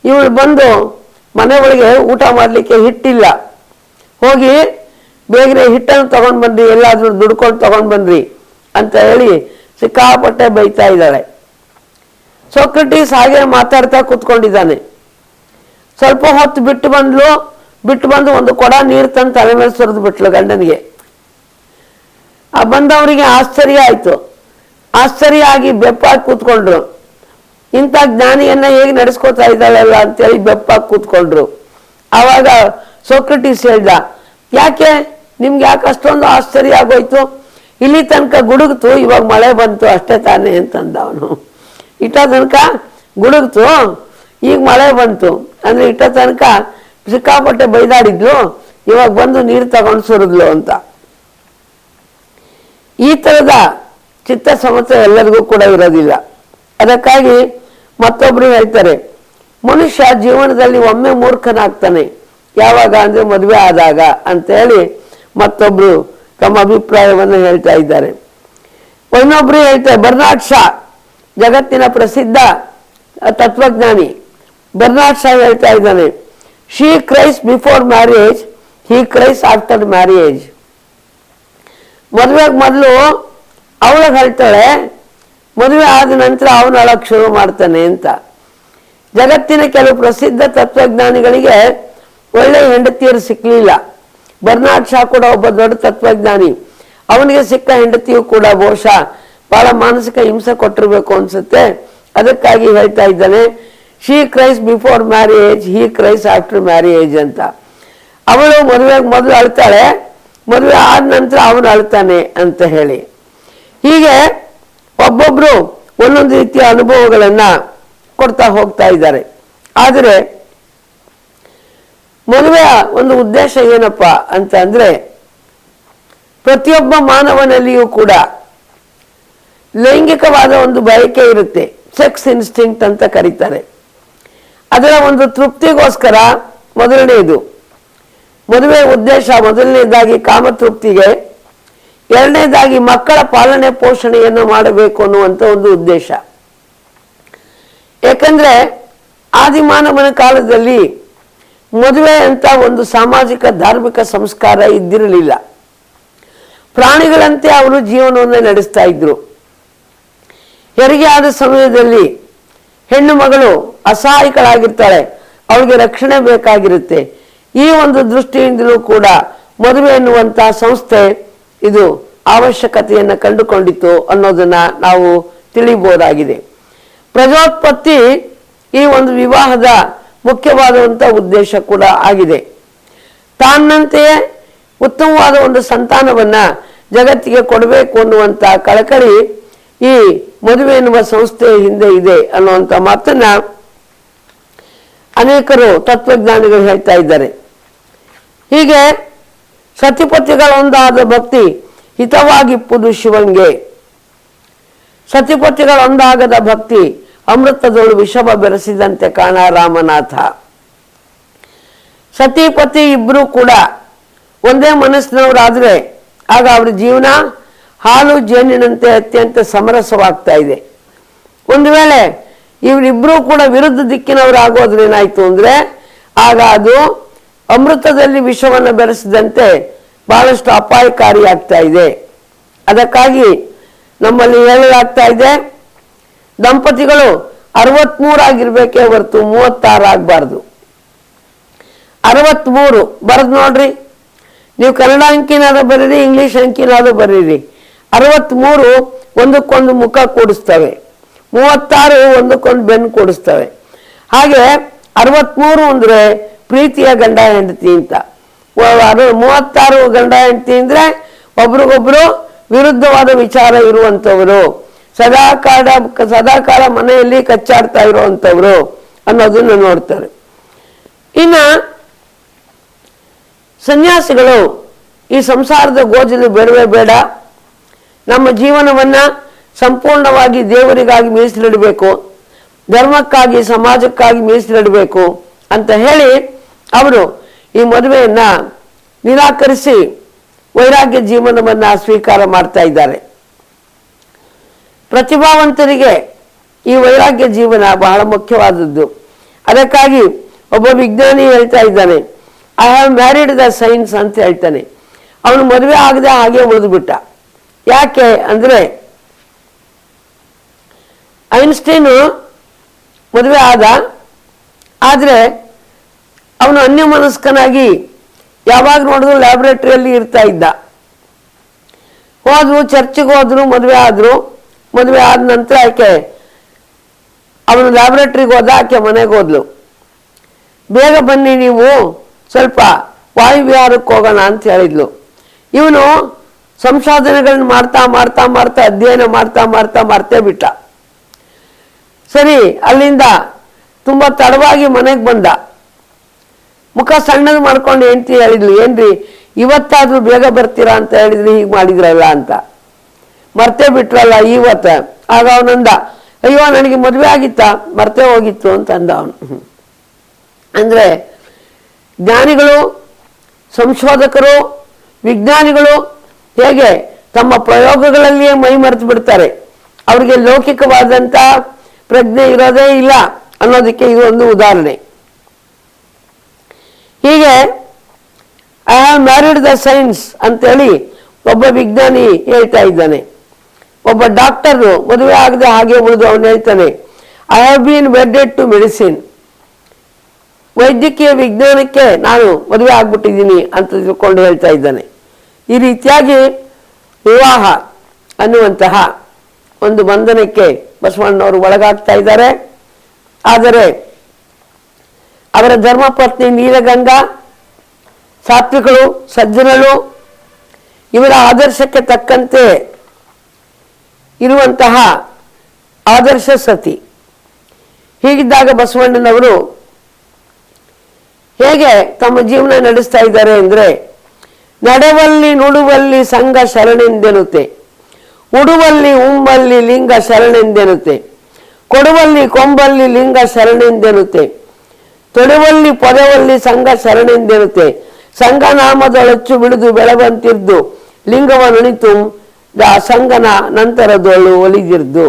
Speaker 2: ಇವಳು ಬಂದು ಮನೆ ಒಳಗೆ ಊಟ ಮಾಡಲಿಕ್ಕೆ ಹಿಟ್ಟಿಲ್ಲ, ಹೋಗಿ ಬೇಗನೆ ಹಿಟ್ಟನ್ನು ತಗೊಂಡ್ ಬನ್ರಿ, ಎಲ್ಲಾದ್ರೂ ದುಡ್ಕೊಂಡು ತಗೊಂಡ್ ಬನ್ರಿ ಅಂತ ಹೇಳಿ ಸಿಕ್ಕಾಪಟ್ಟೆ ಬೈತಾ ಇದ್ದಾಳೆ. ಸಾಕ್ರೆಟಿಸ್ ಹಾಗೆ ಮಾತಾಡ್ತಾ ಕೂತ್ಕೊಂಡಿದ್ದಾನೆ. ಸ್ವಲ್ಪ ಹೊತ್ತು ಬಿಟ್ಟು ಬಂದು ಒಂದು ಕೊಡ ನೀರು ತಂದು ತಲೆ ಮೇಲೆ ಸುರಿದು ಬಿಟ್ಲು ಗಂಡನಿಗೆ. ಆ ಬಂದವರಿಗೆ ಆಶ್ಚರ್ಯ ಆಯ್ತು. ಆಶ್ಚರ್ಯ ಆಗಿ ಬೆಪ್ಪಾಗಿ ಕೂತ್ಕೊಂಡ್ರು. ಇಂಥ ಜ್ಞಾನಿಯನ್ನ ಹೇಗೆ ನಡೆಸ್ಕೋತಾ ಇದ್ದಾಳಲ್ಲ ಅಂತೇಳಿ ಬೆಪ್ಪಾಗಿ ಕೂತ್ಕೊಂಡ್ರು. ಆವಾಗ ಸಾಕ್ರೆಟಿಸ್ ಹೇಳ್ದ, ಯಾಕೆ ನಿಮ್ಗೆ ಯಾಕೆ ಅಷ್ಟೊಂದು ಆಶ್ಚರ್ಯ ಆಗೋಯ್ತು? ಇಲ್ಲಿ ತನಕ ಗುಡುಗ್ತು, ಇವಾಗ ಮಳೆ ಬಂತು ಅಷ್ಟೇ ತಾನೇ ಅಂತಂದ ಅವನು. ಇಟ್ಟ ತನಕ ಗುಡುಗ್ತು, ಈಗ ಮಳೆ ಬಂತು ಅಂದ್ರೆ ಇಟ್ಟ ತನಕ ಸಿಕ್ಕಾಪಟ್ಟೆ ಬೈದಾಡಿದ್ಲು, ಇವಾಗ ಬಂದು ನೀರು ತಗೊಂಡು ಸುರಿದ್ಲು ಅಂತ. ಈ ತರದ ಚಿತ್ತ ಸಮಸ್ಯೆ ಎಲ್ಲರಿಗೂ ಕೂಡ ಇರೋದಿಲ್ಲ. ಅದಕ್ಕಾಗಿ ಮತ್ತೊಬ್ರು ಹೇಳ್ತಾರೆ, ಮನುಷ್ಯ ಜೀವನದಲ್ಲಿ ಒಮ್ಮೆ ಮೂರ್ಖನಾಗ್ತಾನೆ, ಯಾವಾಗ ಅಂದ್ರೆ ಮದುವೆ ಆದಾಗ ಅಂತ ಹೇಳಿ ಮತ್ತೊಬ್ರು ತಮ್ಮ ಅಭಿಪ್ರಾಯವನ್ನು ಹೇಳ್ತಾ ಇದ್ದಾರೆ. ಇನ್ನೊಬ್ರು ಹೇಳ್ತಾರೆ, ಬರ್ನಾರ್ಡ್ ಶಾ, ಜಗತ್ತಿನ ಪ್ರಸಿದ್ಧ ತತ್ವಜ್ಞಾನಿ ಬರ್ನಾರ್ಡ್ ಶಾ ಹೇಳ್ತಾ ಇದ್ದಾನೆ, she cries before marriage, he cries after marriage. ಮದುವೆಗೆ ಮೊದಲು ಅವಳಿಗೆ ಹೇಳ್ತಾಳೆ, ಮದುವೆ ಆದ ನಂತರ ಅವನು ಅಳಕ್ ಶುರು ಮಾಡ್ತಾನೆ ಅಂತ. ಜಗತ್ತಿನ ಕೆಲವು ಪ್ರಸಿದ್ಧ ತತ್ವಜ್ಞಾನಿಗಳಿಗೆ ಒಳ್ಳೆ ಹೆಂಡತಿಯರು ಸಿಕ್ಕಲಿಲ್ಲ. ಬರ್ನಾರ್ಡ್ ಶಾ ಕೂಡ ಒಬ್ಬ ದೊಡ್ಡ ತತ್ವಜ್ಞಾನಿ. ಅವನಿಗೆ ಸಿಕ್ಕ ಹೆಂಡತಿಯು ಕೂಡ ಬಹುಶಃ ಬಹಳ ಮಾನಸಿಕ ಹಿಂಸೆ ಕೊಟ್ಟಿರ್ಬೇಕು ಅನ್ಸುತ್ತೆ. ಅದಕ್ಕಾಗಿ ಹೇಳ್ತಾ ಇದ್ದಾನೆ, she cries before marriage, he cries after marriage ಅಂತ. ಅವಳು ಮದುವೆಗೆ ಮೊದಲು ಅಳ್ತಾಳೆ, ಮದುವೆ ಆದ ನಂತರ ಅವನು ಅಳ್ತಾನೆ ಅಂತ ಹೇಳಿ. ಹೀಗೆ ಒಬ್ಬೊಬ್ರು ಒಂದೊಂದು ರೀತಿಯ ಅನುಭವಗಳನ್ನ ಕೊಡ್ತಾ ಹೋಗ್ತಾ ಇದ್ದಾರೆ. ಆದರೆ ಮದುವೆಯ ಒಂದು ಉದ್ದೇಶ ಏನಪ್ಪಾ ಅಂತ ಅಂದ್ರೆ, ಪ್ರತಿಯೊಬ್ಬ ಮಾನವನಲ್ಲಿಯೂ ಕೂಡ ಲೈಂಗಿಕವಾದ ಒಂದು ಬಯಕೆ ಇರುತ್ತೆ, ಸೆಕ್ಸ್ ಇನ್ಸ್ಟಿಂಕ್ಟ್ ಅಂತ ಕರೀತಾರೆ. ಅದರ ಒಂದು ತೃಪ್ತಿಗೋಸ್ಕರ ಮೊದಲನೆಯದು ಮದುವೆ ಉದ್ದೇಶ. ಮೊದಲನೇದಾಗಿ ಕಾಮತೃಪ್ತಿಗೆ, ಎರಡನೇದಾಗಿ ಮಕ್ಕಳ ಪಾಲನೆ ಪೋಷಣೆಯನ್ನು ಮಾಡಬೇಕು ಅನ್ನುವಂಥ ಒಂದು ಉದ್ದೇಶ. ಯಾಕಂದ್ರೆ ಆದಿಮಾನವನ ಕಾಲದಲ್ಲಿ ಮದುವೆ ಅಂತ ಒಂದು ಸಾಮಾಜಿಕ ಧಾರ್ಮಿಕ ಸಂಸ್ಕಾರ ಇದ್ದಿರಲಿಲ್ಲ. ಪ್ರಾಣಿಗಳಂತೆ ಅವರು ಜೀವನವನ್ನು ನಡೆಸ್ತಾ ಇದ್ರು. ಹೆರಿಗೆ ಆದ ಸಮಯದಲ್ಲಿ ಹೆಣ್ಣು ಮಗಳು ಅಸಹಾಯಕಳಾಗಿರ್ತಾಳೆ, ಅವಳಿಗೆ ರಕ್ಷಣೆ ಬೇಕಾಗಿರುತ್ತೆ. ಈ ಒಂದು ದೃಷ್ಟಿಯಿಂದಲೂ ಕೂಡ ಮದುವೆ ಎನ್ನುವಂತಹ ಸಂಸ್ಥೆ ಇದು ಅವಶ್ಯಕತೆಯನ್ನು ಕಂಡುಕೊಂಡಿತ್ತು ಅನ್ನೋದನ್ನ ನಾವು ತಿಳಿಬಹುದಾಗಿದೆ. ಪ್ರಜೋತ್ಪತ್ತಿ ಈ ಒಂದು ವಿವಾಹದ ಮುಖ್ಯವಾದಂಥ ಉದ್ದೇಶ ಕೂಡ ಆಗಿದೆ. ತಾನಂತೆಯೇ ಉತ್ತಮವಾದ ಒಂದು ಸಂತಾನವನ್ನ ಜಗತ್ತಿಗೆ ಕೊಡಬೇಕು ಅನ್ನುವಂಥ ಕಳಕಳಿ ಈ ಮದುವೆ ಎನ್ನುವ ಸಂಸ್ಥೆಯ ಹಿಂದೆ ಇದೆ ಅನ್ನುವಂಥ ಮಾತನ್ನ ಅನೇಕರು ತತ್ವಜ್ಞಾನಿಗಳು ಹೇಳ್ತಾ ಇದ್ದಾರೆ. ಹೀಗೆ ಸತಿಪತಿಗಳೊಂದಾದ ಭಕ್ತಿ ಹಿತವಾಗಿಪ್ಪುದು ಶಿವಂಗೆ, ಸತಿಪತಿಗಳೊಂದಾಗದ ಭಕ್ತಿ ಅಮೃತದೊಳು ವಿಷಮ ಬೆರೆಸಿದಂತೆ ಕಾಣ ರಾಮನಾಥ. ಸತಿಪತಿ ಇಬ್ರು ಕೂಡ ಒಂದೇ ಮನಸ್ಸಿನವರಾದರೆ ಆಗ ಅವರ ಜೀವನ ಹಾಲು ಜೇನಿನಂತೆ ಅತ್ಯಂತ ಸಮರಸವಾಗ್ತಾ ಇದೆ. ಒಂದು ವೇಳೆ ಇವರಿಬ್ಬರೂ ಕೂಡ ವಿರುದ್ಧ ದಿಕ್ಕಿನವರಾಗೋದ್ರೆ ಏನಾಯ್ತು ಅಂದರೆ ಆಗ ಅದು ಅಮೃತದಲ್ಲಿ ವಿಷವನ್ನು ಬೆರೆಸಿದಂತೆ ಬಹಳಷ್ಟು ಅಪಾಯಕಾರಿಯಾಗ್ತಾ ಇದೆ. ಅದಕ್ಕಾಗಿ ನಮ್ಮಲ್ಲಿ ಹೇಳಲಾಗ್ತಾ ಇದೆ, ದಂಪತಿಗಳು 63 ಆಗಿರ್ಬೇಕೇ ಹೊರತು 36 ಆಗಬಾರ್ದು. 63 ಬರೆದು ನೋಡ್ರಿ, ನೀವು ಕನ್ನಡ ಅಂಕಿನಾದ್ರೂ ಬರೀರಿ, ಇಂಗ್ಲಿಷ್ ಅಂಕಿನಾದ್ರೂ ಬರೀರಿ. 63 ಒಂದಕ್ಕೊಂದು ಮುಖ ಕೂಡಿಸ್ತವೆ, 36 ಒಂದಕ್ಕೊಂದು ಬೆನ್ನು ಕೂಡಿಸ್ತವೆ. ಹಾಗೆ 63 ಅಂದರೆ ಪ್ರೀತಿಯ ಗಂಡ ಹೆಂಡತಿ ಅಂತ. 36 ಗಂಡ ಹೆಂಡತಿ ಅಂದರೆ ಒಬ್ರಿಗೊಬ್ರು ವಿರುದ್ಧವಾದ ವಿಚಾರ ಇರುವಂಥವರು, ಸದಾಕಾಲ ಮನೆಯಲ್ಲಿ ಕಚ್ಚಾಡ್ತಾ ಇರುವಂಥವ್ರು ಅನ್ನೋದನ್ನು ನೋಡ್ತಾರೆ. ಇನ್ನು ಸನ್ಯಾಸಿಗಳು ಈ ಸಂಸಾರದ ಗೋಜಲು ಬೇಡವೇ ಬೇಡ, ನಮ್ಮ ಜೀವನವನ್ನು ಸಂಪೂರ್ಣವಾಗಿ ದೇವರಿಗಾಗಿ ಮೀಸಲಿಡಬೇಕು, ಧರ್ಮಕ್ಕಾಗಿ ಸಮಾಜಕ್ಕಾಗಿ ಮೀಸಲಿಡಬೇಕು ಅಂತ ಹೇಳಿ ಅವರು ಈ ಮದುವೆಯನ್ನ ನಿರಾಕರಿಸಿ ವೈರಾಗ್ಯ ಜೀವನವನ್ನು ಸ್ವೀಕಾರ ಮಾಡ್ತಾ ಇದ್ದಾರೆ. ಪ್ರತಿಭಾವಂತರಿಗೆ ಈ ವೈರಾಗ್ಯ ಜೀವನ ಬಹಳ ಮುಖ್ಯವಾದದ್ದು. ಅದಕ್ಕಾಗಿ ಒಬ್ಬ ವಿಜ್ಞಾನಿ ಹೇಳ್ತಾ ಇದ್ದಾನೆ, I have married the science ಅಂತ ಹೇಳ್ತಾನೆ. ಅವನು ಮದುವೆ ಆಗದೆ ಹಾಗೆ ಉಳಿದು ಬಿಟ್ಟ. ಯಾಕೆ ಅಂದರೆ ಐನ್ಸ್ಟೈನು ಮದುವೆ ಆದ, ಆದರೆ ಅವನು ಅನ್ಯಮನಸ್ಕನಾಗಿ ಯಾವಾಗ ನೋಡಿದ್ರು ಲ್ಯಾಬ್ರೇಟರಿಯಲ್ಲಿ ಇರ್ತಾ ಇದ್ದ. ಹೋದ್ರು, ಚರ್ಚಿಗೆ ಹೋದ್ರು, ಮದುವೆ ಆದ್ರು. ಮದುವೆ ಆದ ನಂತರ ಆಕೆ ಅವನು ಲ್ಯಾಬ್ರೇಟರಿಗೆ ಹೋದ, ಆಕೆ ಮನೆಗೆ ಹೋದ್ಲು. ಬೇಗ ಬನ್ನಿ, ನೀವು ಸ್ವಲ್ಪ ವಾಯುವಿಹಾರಕ್ಕೆ ಹೋಗೋಣ ಅಂತ ಹೇಳಿದ್ಲು. ಇವನು ಸಂಶೋಧನೆಗಳನ್ನ ಮಾಡ್ತಾ ಮಾಡ್ತಾ ಮಾಡ್ತಾ ಅಧ್ಯಯನ ಮಾಡ್ತಾ ಮಾಡ್ತಾ ಮರ್ತೇ ಬಿಟ್ಟ. ಸರಿ, ಅಲ್ಲಿಂದ ತುಂಬ ತಡವಾಗಿ ಮನೆಗೆ ಬಂದ. ಮುಖ ಸಣ್ಣದು ಮಾಡ್ಕೊಂಡು ಹೆಂಡ್ತಿ ಹೇಳಿದ್ಲು, ಏನ್ರಿ ಇವತ್ತಾದ್ರೂ ಬೇಗ ಬರ್ತೀರಾ ಅಂತ ಹೇಳಿದ್ರಿ, ಹೀಗೆ ಮಾಡಿದ್ರಲ್ಲ ಅಂತ. ಮರ್ತೇ ಬಿಟ್ರಲ್ಲ ಇವತ್ತ. ಆಗ ಅವನಂದ, ಅಯ್ಯೋ ನನಗೆ ಮದುವೆ ಆಗಿತ್ತಾ, ಮರ್ತೇ ಹೋಗಿತ್ತು ಅಂತ ಅಂದ ಅವನು. ಅಂದರೆ ಜ್ಞಾನಿಗಳು, ಸಂಶೋಧಕರು, ವಿಜ್ಞಾನಿಗಳು ಹೇಗೆ ತಮ್ಮ ಪ್ರಯೋಗಗಳಲ್ಲಿಯೇ ಮೈ ಮರೆತು ಬಿಡ್ತಾರೆ, ಅವರಿಗೆ ಲೌಕಿಕವಾದಂಥ ಪ್ರಜ್ಞೆ ಇರೋದೇ ಇಲ್ಲ ಅನ್ನೋದಕ್ಕೆ ಇದು ಒಂದು ಉದಾಹರಣೆ. ಹೀಗೆ I have married the science ಅಂತೇಳಿ ಒಬ್ಬ ವಿಜ್ಞಾನಿ ಹೇಳ್ತಾ ಇದ್ದಾನೆ. ಒಬ್ಬ ಡಾಕ್ಟರು ಮದುವೆ ಆಗದೆ ಹಾಗೆ ಉಳಿದು ಅವನು ಹೇಳ್ತಾನೆ, I have been wedded to medicine. ವೈದ್ಯಕೀಯ ವಿಜ್ಞಾನಕ್ಕೆ ನಾನು ಮದುವೆ ಆಗ್ಬಿಟ್ಟಿದ್ದೀನಿ ಅಂತ ತಿಳ್ಕೊಂಡು ಹೇಳ್ತಾ ಇದ್ದಾನೆ. ಈ ರೀತಿಯಾಗಿ ವಿವಾಹ ಅನ್ನುವಂತಹ ಒಂದು ಬಂಧನಕ್ಕೆ ಬಸವಣ್ಣವರು ಒಳಗಾಗ್ತಾ ಇದ್ದಾರೆ. ಆದರೆ ಅವರ ಧರ್ಮಪತ್ನಿ ನೀಲಗಂಗಾ ಸಾತ್ವಿಕಳು, ಸಜ್ಜನಳು, ಇವರ ಆದರ್ಶಕ್ಕೆ ತಕ್ಕಂತೆ ಇರುವಂತಹ ಆದರ್ಶ ಸತಿ. ಹೀಗಿದ್ದಾಗ ಬಸವಣ್ಣನವರು ಹೇಗೆ ತಮ್ಮ ಜೀವನ ನಡೆಸ್ತಾ ಇದ್ದಾರೆ ಅಂದರೆ, ನಡೆವಲ್ಲಿ ನುಡುವಲ್ಲಿ ಸಂಘ ಶರಣೆಂದೆನುತೆ, ಉಡುವಲ್ಲಿ ಉಂಬಲ್ಲಿ ಲಿಂಗ ಶರಣೆಂದೆನುತೆ, ಕೊಡುವಲ್ಲಿ ಕೊಂಬಲ್ಲಿ ಲಿಂಗ ಶರಣೆಂದೆನುತೆ, ತೊಡುವಲ್ಲಿ ಪೊದವಲ್ಲಿ ಸಂಘ ಶರಣೆಂದೆನುತೆ, ಸಂಘನಾಮದೊಳಚ್ಚು ಬಿಡುದು ಬೆಳವಂತಿರ್ದು ಲಿಂಗವನುಣಿತು ಸಂಘನ ನಂತರದೊಳು ಒಲಿದಿರ್ದು.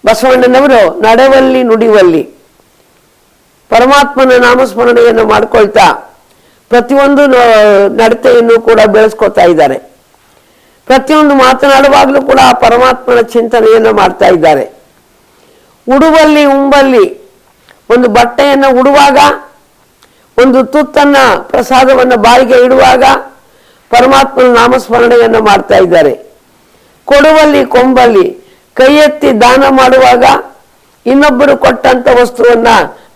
Speaker 2: ಬಸವಣ್ಣನವರು ನಡೆವಲ್ಲಿ ನುಡಿವಲ್ಲಿ ಪರಮಾತ್ಮನ ನಾಮಸ್ಮರಣೆಯನ್ನು ಮಾಡ್ಕೊಳ್ತಾ ಪ್ರತಿಯೊಂದು ನಡತೆಯನ್ನು ಕೂಡ ಬೆಳೆಸ್ಕೊತಾ ಇದ್ದಾರೆ. ಪ್ರತಿಯೊಂದು ಮಾತನಾಡುವಾಗಲೂ ಕೂಡ ಆ ಪರಮಾತ್ಮನ ಚಿಂತನೆಯನ್ನು ಮಾಡ್ತಾ ಇದ್ದಾರೆ. ಉಡುವಲ್ಲಿ ಉಂಬಲ್ಲಿ ಒಂದು ಬಟ್ಟೆಯನ್ನು ಉಡುವಾಗ, ಒಂದು ತುತ್ತನ್ನ ಪ್ರಸಾದವನ್ನು ಬಾಯಿಗೆ ಇಡುವಾಗ ಪರಮಾತ್ಮನ ನಾಮಸ್ಮರಣೆಯನ್ನು ಮಾಡ್ತಾ ಇದ್ದಾರೆ. ಕೊಡುವಲ್ಲಿ ಕೊಂಬಲ್ಲಿ ಕೈ ಎತ್ತಿ ದಾನ ಮಾಡುವಾಗ, ಇನ್ನೊಬ್ಬರು ಕೊಟ್ಟಂತ ವಸ್ತುವನ್ನ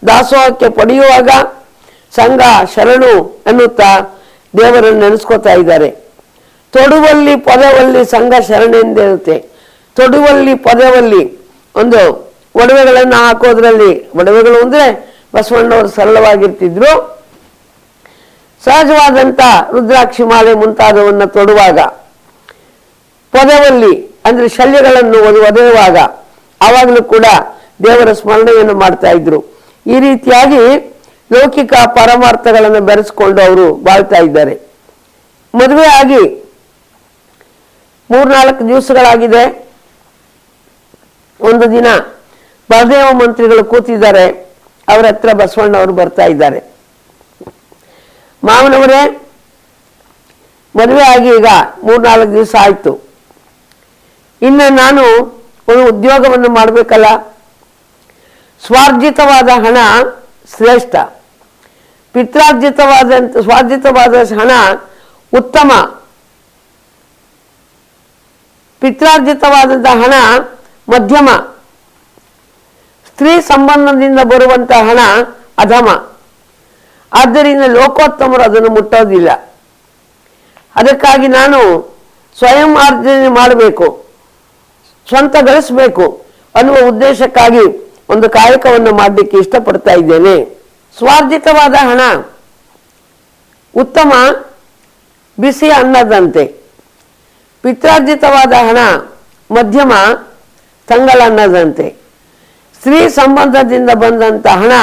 Speaker 2: ದಾಸೋಹಕ್ಕೆ ಪಡೆಯುವಾಗ ಸಂಘ ಶರಣು ಎನ್ನುತ್ತಾ ದೇವರನ್ನು ನೆನೆಸ್ಕೋತಾ ಇದ್ದಾರೆ. ತೊಡುವಲ್ಲಿ ಪದವಲ್ಲಿ ಸಂಘ ಶರಣೆಂದಿರುತ್ತೆ. ತೊಡುವಲ್ಲಿ ಪದವಲ್ಲಿ ಒಂದು ಒಡವೆಗಳನ್ನು ಹಾಕೋದ್ರಲ್ಲಿ, ಒಡವೆಗಳು ಅಂದರೆ ಬಸವಣ್ಣವರು ಸರಳವಾಗಿರ್ತಿದ್ರು. ಸಹಜವಾದಂಥ ರುದ್ರಾಕ್ಷಿ ಮಾಲೆ ಮುಂತಾದವನ್ನು ತೊಡುವಾಗ, ಪದವಲ್ಲಿ ಅಂದರೆ ಶಲ್ಯಗಳನ್ನು ಒದೆಯುವಾಗ ಆವಾಗಲೂ ಕೂಡ ದೇವರ ಸ್ಮರಣೆಯನ್ನು ಮಾಡ್ತಾ ಇದ್ರು. ಈ ರೀತಿಯಾಗಿ ಲೌಕಿಕ ಪರಮಾರ್ಥಗಳನ್ನು ಬೆರೆಸ್ಕೊಂಡು ಅವರು ಬಾಳ್ತಾ ಇದ್ದಾರೆ. ಮದುವೆ ಆಗಿ 3-4 ದಿವಸಗಳಾಗಿದೆ. ಒಂದು ದಿನ ಬಲದೇವ ಮಂತ್ರಿಗಳು ಕೂತಿದ್ದಾರೆ. ಅವರ ಹತ್ರ ಬಸವಣ್ಣವರು ಬರ್ತಾ ಇದ್ದಾರೆ. ಮಾವನವರೇ, ಮದುವೆ ಆಗಿ ಈಗ 3-4 ದಿವಸ ಆಯಿತು. ಇನ್ನು ನಾನು ಒಂದು ಉದ್ಯೋಗವನ್ನು ಮಾಡಬೇಕಲ್ಲ. ಸ್ವಾರ್ಜಿತವಾದ ಹಣ ಶ್ರೇಷ್ಠ, ಸ್ವಾರ್ಜಿತವಾದ ಹಣ ಉತ್ತಮ, ಪಿತ್ರಾರ್ಜಿತವಾದಂಥ ಹಣ ಮಧ್ಯಮ, ಸ್ತ್ರೀ ಸಂಬಂಧದಿಂದ ಬರುವಂತಹ ಹಣ ಅಧಮ. ಆದ್ದರಿಂದ ಲೋಕೋತ್ತಮರು ಅದನ್ನು ಮುಟ್ಟೋದಿಲ್ಲ. ಅದಕ್ಕಾಗಿ ನಾನು ಸ್ವಯಂ ಆರ್ಜನೆ ಮಾಡಬೇಕು, ಸ್ವಂತ ಗಳಿಸಬೇಕು ಅನ್ನುವ ಉದ್ದೇಶಕ್ಕಾಗಿ ಒಂದು ಕಾಯಕವನ್ನು ಮಾಡಲಿಕ್ಕೆ ಇಷ್ಟಪಡ್ತಾ ಇದ್ದೇನೆ. ಸ್ವಾರ್ಜಿತವಾದ ಹಣ ಉತ್ತಮ, ಬಿಸಿ ಅನ್ನದಂತೆ. ಪಿತ್ರಾರ್ಜಿತವಾದ ಹಣ ಮಧ್ಯಮ, ತಂಗಳ ಅನ್ನದಂತೆ. ಸ್ತ್ರೀ ಸಂಬಂಧದಿಂದ ಬಂದಂಥ ಹಣ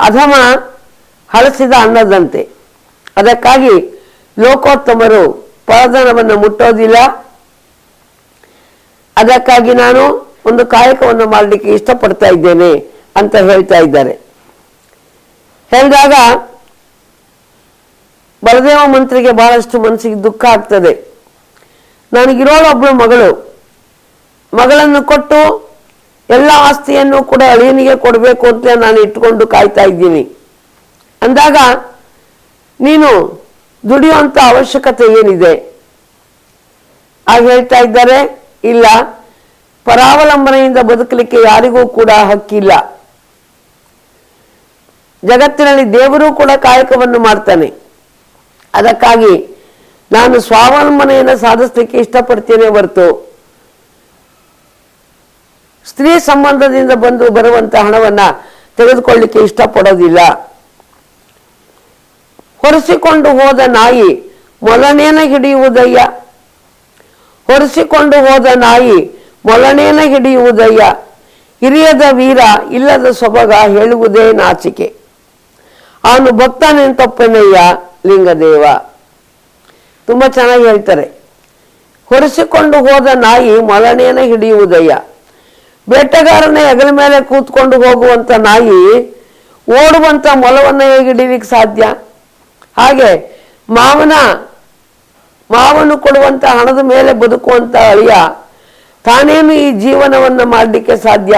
Speaker 2: ಅಧಮ, ಹಳಸಿದ ಅನ್ನದಂತೆ. ಅದಕ್ಕಾಗಿ ಲೋಕೋತ್ತಮರು ಪರಧನವನ್ನು ಮುಟ್ಟೋದಿಲ್ಲ. ಅದಕ್ಕಾಗಿ ನಾನು ಒಂದು ಕಾಯಕವನ್ನು ಮಾಡಲಿಕ್ಕೆ ಇಷ್ಟಪಡ್ತಾ ಇದ್ದೇನೆ ಅಂತ ಹೇಳ್ತಾ ಇದ್ದಾರೆ. ಹೇಳಿದಾಗ ಬಲದೇವ ಮಂತ್ರಿಗೆ ಬಹಳಷ್ಟು ಮನಸ್ಸಿಗೆ ದುಃಖ ಆಗ್ತದೆ. ನನಗಿರೋಳೊಬ್ಬಳು ಮಗಳು, ಮಗಳನ್ನು ಕೊಟ್ಟು ಎಲ್ಲ ಆಸ್ತಿಯನ್ನು ಕೂಡ ಅಳಿಯನಿಗೆ ಕೊಡಬೇಕು ಅಂತ ನಾನು ಇಟ್ಕೊಂಡು ಕಾಯ್ತಾ ಇದ್ದೀನಿ ಅಂದಾಗ ನೀನು ದುಡಿಯುವಂಥ ಅವಶ್ಯಕತೆ ಏನಿದೆ? ಆಗ ಹೇಳ್ತಾ ಇದ್ದಾರೆ, ಇಲ್ಲ, ಪರಾವಲಂಬನೆಯಿಂದ ಬದುಕಲಿಕ್ಕೆ ಯಾರಿಗೂ ಕೂಡ ಹಕ್ಕಿಲ್ಲ. ಜಗತ್ತಿನಲ್ಲಿ ದೇವರು ಕೂಡ ಕಾಯಕವನ್ನು ಮಾಡ್ತಾನೆ. ಅದಕ್ಕಾಗಿ ನಾನು ಸ್ವಾವಲಂಬನೆಯನ್ನು ಸಾಧಿಸಲಿಕ್ಕೆ ಇಷ್ಟಪಡ್ತೇನೆ ಹೊರತು ಸ್ತ್ರೀ ಸಂಬಂಧದಿಂದ ಬರುವಂತ ಹಣವನ್ನ ತೆಗೆದುಕೊಳ್ಳಿಕ್ಕೆ ಇಷ್ಟಪಡೋದಿಲ್ಲ. ಹೊರಿಸಿಕೊಂಡು ಹೋದ ನಾಯಿ ಮೊಲನೇನ ಹಿಡಿಯುವುದಯ್ಯ, ಹೊರಿಸಿಕೊಂಡು ಹೋದ ನಾಯಿ ಮೊಲನೇನ ಹಿಡಿಯುವುದಯ್ಯ, ಹಿರಿಯದ ವೀರ ಇಲ್ಲದ ಸೊಬಗ ಹೇಳುವುದೇ ನಾಚಿಕೆ, ಅವನು ಭಕ್ತನೆಂತಪ್ಪನಯ್ಯ ಲಿಂಗದೇವ. ತುಂಬಾ ಚೆನ್ನಾಗಿ ಹೇಳ್ತಾರೆ. ಹೊರಿಸಿಕೊಂಡು ಹೋದ ನಾಯಿ ಮೊಲನೇನ ಹಿಡಿಯುವುದಯ್ಯ. ಬೇಟೆಗಾರನ ಹೆಗಲ ಮೇಲೆ ಕೂತ್ಕೊಂಡು ಹೋಗುವಂತ ನಾಯಿ ಓಡುವಂತ ಮೊಲವನ್ನ ಹೇಗೆ ಹಿಡಿಲಿಕ್ಕೆ ಸಾಧ್ಯ? ಹಾಗೆ ಮಾವನು ಕೊಡುವಂತ ಹಣದ ಮೇಲೆ ಬದುಕುವಂತ ಅಳಿಯ ತಾನೇನು ಈ ಜೀವನವನ್ನು ಮಾಡಲಿಕ್ಕೆ ಸಾಧ್ಯ?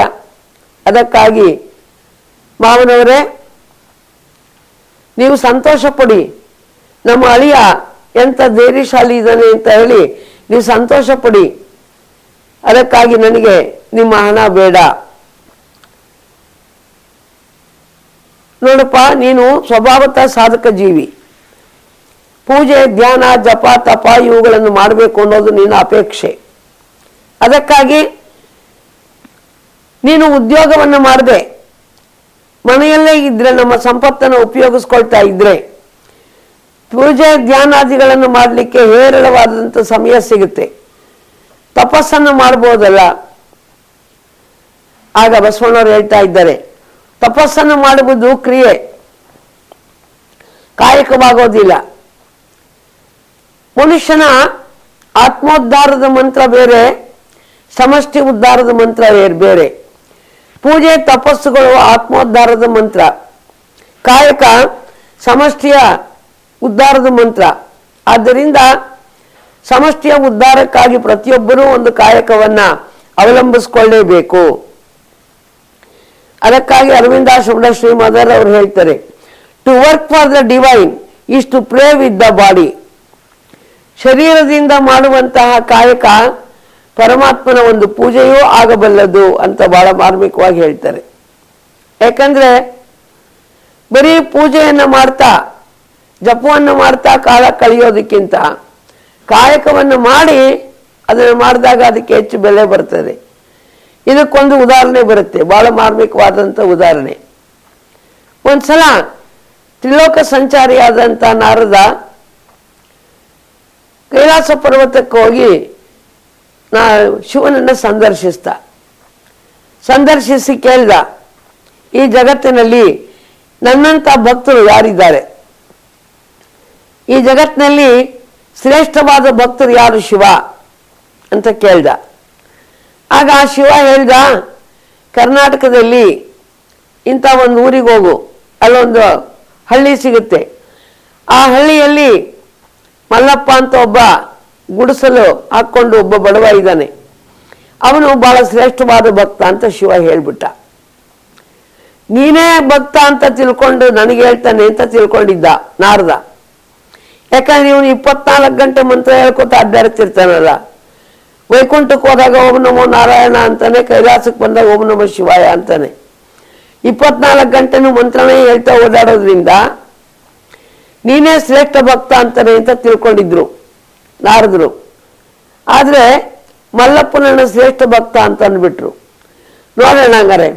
Speaker 2: ಅದಕ್ಕಾಗಿ ಮಾವನವರೇ, ನೀವು ಸಂತೋಷ ಪಡಿ, ನಮ್ಮ ಅಳಿಯ ಎಂತ ಧೈರ್ಯಶಾಲಿ ಇದ್ದಾನೆ ಅಂತ ಹೇಳಿ ನೀವು ಸಂತೋಷ ಪಡಿ. ಅದಕ್ಕಾಗಿ ನನಗೆ ನಿಮ್ಮ ಹಣ ಬೇಡ. ನೋಡಪ್ಪ, ನೀನು ಸ್ವಭಾವತಃ ಸಾಧಕ ಜೀವಿ. ಪೂಜೆ, ಧ್ಯಾನ, ಜಪ, ತಪ ಇವುಗಳನ್ನು ಮಾಡಬೇಕು ಅನ್ನೋದು ನಿನ್ನ ಅಪೇಕ್ಷೆ. ಅದಕ್ಕಾಗಿ ನೀನು ಉದ್ಯೋಗವನ್ನು ಮಾಡದೆ ಮನೆಯಲ್ಲೇ ಇದ್ರೆ, ನಮ್ಮ ಸಂಪತ್ತನ್ನು ಉಪಯೋಗಿಸ್ಕೊಳ್ತಾ ಇದ್ರೆ, ಪೂಜೆ ಧ್ಯಾನಾದಿಗಳನ್ನು ಮಾಡಲಿಕ್ಕೆ ಹೇರಳವಾದಂಥ ಸಮಯ ಸಿಗುತ್ತೆ. ತಪಸ್ಸನ್ನು ಮಾಡ್ಬೋದಲ್ಲ. ಆಗ ಬಸವಣ್ಣವರು ಹೇಳ್ತಾ ಇದ್ದಾರೆ, ತಪಸ್ಸನ್ನು ಮಾಡುವುದು ಕ್ರಿಯೆ, ಕಾಯಕವಾಗೋದಿಲ್ಲ. ಮನುಷ್ಯನ ಆತ್ಮೋದ್ಧಾರದ ಮಂತ್ರ ಬೇರೆ, ಸಮಷ್ಟಿ ಉದ್ಧಾರದ ಮಂತ್ರ ಬೇರೆ. ಪೂಜೆ ತಪಸ್ಸುಗಳು ಆತ್ಮೋದ್ಧಾರದ ಮಂತ್ರ, ಕಾಯಕ ಸಮಷ್ಟಿಯ ಉದ್ಧಾರದ ಮಂತ್ರ. ಆದ್ದರಿಂದ ಸಮಷ್ಟಿಯ ಉದ್ಧಾರಕ್ಕಾಗಿ ಪ್ರತಿಯೊಬ್ಬರೂ ಒಂದು ಕಾಯಕವನ್ನ ಅವಲಂಬಿಸಿಕೊಳ್ಳೇಬೇಕು. ಅದಕ್ಕಾಗಿ ಅರವಿಂದಾಶ್ರಮದ ಶ್ರೀಮದರ್ ಅವರು ಹೇಳ್ತಾರೆ, to work for the divine is to pray with the body. ಶರೀರದಿಂದ ಮಾಡುವಂತಹ ಕಾಯಕ ಪರಮಾತ್ಮನ ಒಂದು ಪೂಜೆಯೂ ಆಗಬಲ್ಲದು ಅಂತ ಬಹಳ ಮಾರ್ಮಿಕವಾಗಿ ಹೇಳ್ತಾರೆ. ಯಾಕಂದ್ರೆ ಬರೀ ಪೂಜೆಯನ್ನು ಮಾಡ್ತಾ, ಜಪವನ್ನು ಮಾಡ್ತಾ ಕಾಲ ಕಳೆಯೋದಕ್ಕಿಂತ ಕಾಯಕವನ್ನು ಮಾಡಿ ಅದನ್ನು ಮಾಡಿದಾಗ ಅದಕ್ಕೆ ಹೆಚ್ಚು ಬೆಲೆ ಬರ್ತದೆ. ಇದಕ್ಕೊಂದು ಉದಾಹರಣೆ ಬರುತ್ತೆ, ಬಹಳ ಮಾರ್ಮಿಕವಾದಂಥ ಉದಾಹರಣೆ. ಒಂದ್ಸಲ ತ್ರಿಲೋಕ ಸಂಚಾರಿಯಾದಂಥ ನಾರದ ಕೈಲಾಸ ಪರ್ವತಕ್ಕೆ ಹೋಗಿ ಶಿವನನ್ನು ಸಂದರ್ಶಿಸಿ ಕೇಳ್ದ, ಈ ಜಗತ್ತಿನಲ್ಲಿ ನನ್ನಂಥ ಭಕ್ತರು ಯಾರಿದ್ದಾರೆ? ಈ ಜಗತ್ತಿನಲ್ಲಿ ಶ್ರೇಷ್ಠವಾದ ಭಕ್ತರು ಯಾರು ಶಿವ ಅಂತ ಕೇಳ್ದ. ಆಗ ಆ ಶಿವ ಹೇಳ್ದ, ಕರ್ನಾಟಕದಲ್ಲಿ ಇಂಥ ಒಂದು ಊರಿಗೆ ಹೋಗು, ಅಲ್ಲೊಂದು ಹಳ್ಳಿ ಸಿಗುತ್ತೆ. ಆ ಹಳ್ಳಿಯಲ್ಲಿ ಮಲ್ಲಪ್ಪ ಅಂತ ಒಬ್ಬ ಗುಡಿಸಲು ಹಾಕ್ಕೊಂಡು ಒಬ್ಬ ಬಡವ ಇದ್ದಾನೆ. ಅವನು ಬಹಳ ಶ್ರೇಷ್ಠವಾದ ಭಕ್ತ ಅಂತ ಶಿವ ಹೇಳ್ಬಿಟ್ಟ. ನೀನೇ ಭಕ್ತ ಅಂತ ತಿಳ್ಕೊಂಡು ನನಗೆ ಹೇಳ್ತಾನೆ ಅಂತ ತಿಳ್ಕೊಂಡಿದ್ದ ನಾರದ. ಯಾಕಂದ್ರೆ ಇವನು 24 ಗಂಟೆ ಮಂತ್ರ ಹೇಳ್ಕೊತ ಅಡ್ಡಾಡ್ತಿರ್ತಾನಲ್ಲ. ವೈಕುಂಠಕ್ಕೆ ಹೋದಾಗ ಓಂ ನಮೋ ನಾರಾಯಣ ಅಂತಾನೆ, ಕೈಲಾಸಕ್ಕೆ ಬಂದಾಗ ಓಂ ನಮೋ ಶಿವಾಯ ಅಂತಾನೆ. 24 ಗಂಟೆನೂ ಮಂತ್ರನೇ ಹೇಳ್ತಾ ಓಡಾಡೋದ್ರಿಂದ ನೀನೇ ಶ್ರೇಷ್ಠ ಭಕ್ತ ಅಂತಾನೆ ಅಂತ ತಿಳ್ಕೊಂಡಿದ್ರು ನಾರದರು. ಆದರೆ ಮಲ್ಲಪ್ಪನನ್ನ ಶ್ರೇಷ್ಠ ಭಕ್ತ ಅಂತ ಅಂದ್ಬಿಟ್ರು. ನೋಡೋಣ ಹಂಗಾರೆ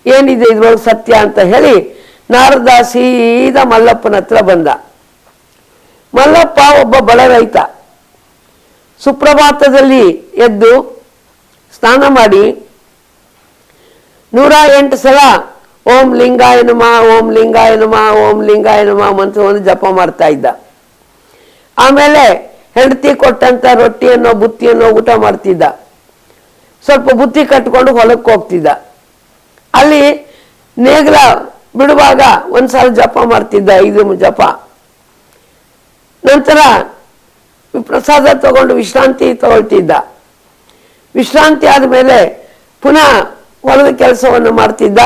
Speaker 2: ಏನಿದೆ ಇದ್ರೊಳಗೆ ಸತ್ಯ ಅಂತ ಹೇಳಿ ನಾರದ ಸೀದಾ ಮಲ್ಲಪ್ಪನ ಹತ್ರ ಬಂದ. ಮಲ್ಲಪ್ಪ ಒಬ್ಬ ಬಡ ರೈತ. ಸುಪ್ರಭಾತದಲ್ಲಿ ಎದ್ದು ಸ್ನಾನ ಮಾಡಿ 108 ಸಲ ಓಂ ಲಿಂಗಾಯ ನಮಃ, ಓಂ ಲಿಂಗಾಯ ನಮಃ, ಓಂ ಲಿಂಗಾಯ ನಮಃ ಮಂತ್ರವನ್ನು ಜಪ ಮಾಡ್ತಾ ಇದ್ದ. ಆಮೇಲೆ ಹೆಂಡತಿ ಕೊಟ್ಟಂತ ರೊಟ್ಟಿಯನ್ನೋ ಬುತ್ತಿಯನ್ನೋ ಊಟ ಮಾಡ್ತಿದ್ದ. ಸ್ವಲ್ಪ ಬುತ್ತಿ ಕಟ್ಕೊಂಡು ಹೊಲಕ್ಕೆ ಹೋಗ್ತಿದ್ದ. ಅಲ್ಲಿ ನೇಗ್ಲ ಬಿಡುವಾಗ ಒಂದ್ಸಲ ಜಪ ಮಾಡ್ತಿದ್ದ, 5 ಜಪ. ನಂತರ ಪ್ರಸಾದ ತಗೊಂಡು ವಿಶ್ರಾಂತಿ ತಗೊಳ್ತಿದ್ದ. ವಿಶ್ರಾಂತಿ ಆದಮೇಲೆ ಪುನಃ ಹೊಲದ ಕೆಲಸವನ್ನು ಮಾಡ್ತಿದ್ದ.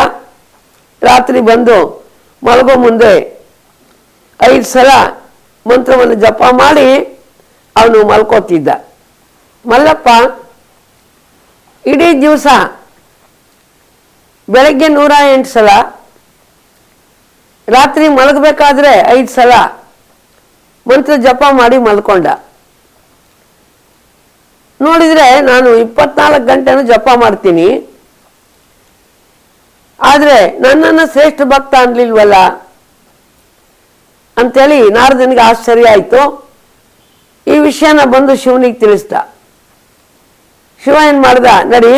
Speaker 2: ರಾತ್ರಿ ಬಂದು ಮಲಗೋ ಮುಂದೆ 5 ಸಲ ಮಂತ್ರವನ್ನು ಜಪ ಮಾಡಿ ಅವನು ಮಲ್ಕೋತಿದ್ದ. ಮಲ್ಲಪ್ಪ ಇಡೀ ದಿವಸ ಬೆಳಗ್ಗೆ 108 ಸಲ, ರಾತ್ರಿ ಮಲಗಬೇಕಾದ್ರೆ 5 ಸಲ ಮಂತ್ರ ಜಪ ಮಾಡಿ ಮಲ್ಕೊಂಡ. ನೋಡಿದ್ರೆ ನಾನು 24 ಗಂಟೆನೂ ಜಪ ಮಾಡ್ತೀನಿ, ಆದ್ರೆ ನನ್ನನ್ನು ಶ್ರೇಷ್ಠ ಭಕ್ತ ಅನ್ಲಿಲ್ವಲ್ಲ ಅಂತೇಳಿ ನಾರದನಿಗೆ ಆಶ್ಚರ್ಯ ಆಯ್ತು. ಈ ವಿಷಯನ ಬಂದು ಶಿವನಿಗೆ ತಿಳಿಸ್ದ. ಶಿವ ಏನ್ ಮಾಡ್ದ, ನಡಿ